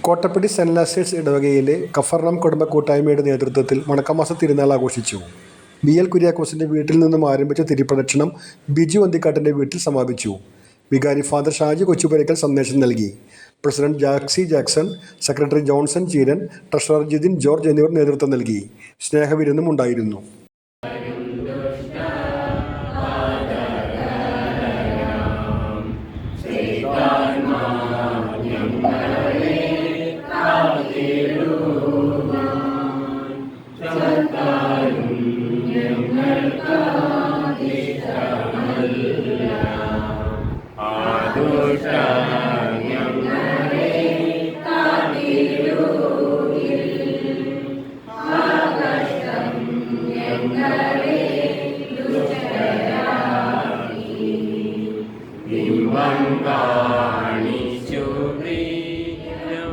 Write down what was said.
Kottappadi saint Lazarus ഇടവകയിലെ കഫർണം കുടുംബ കൂട്ടായ്മയുടെ നേതൃത്വത്തിൽ വണക്കമാസ തിരുനാൾ ആഘോഷിച്ചു. BL കുര്യാക്കോസിന്റെ വീട്ടിൽ നിന്നും ആരംഭിച്ച തിരുപ്രദക്ഷിണം ബിജു അന്തിക്കാട്ടിന്റെ വീട്ടിൽ സമാപിച്ചു. വികാരി ഫാദർ ഷാജി കൊച്ചുപുരയ്ക്കൽ സന്ദേശം നൽകി. President Jaxy Jackson, secretary Johnson Cheeran, treasurer Jithin George എന്നിവർ നേതൃത്വം നൽകി. സ്നേഹവിരുന്നും ഉണ്ടായിരുന്നു.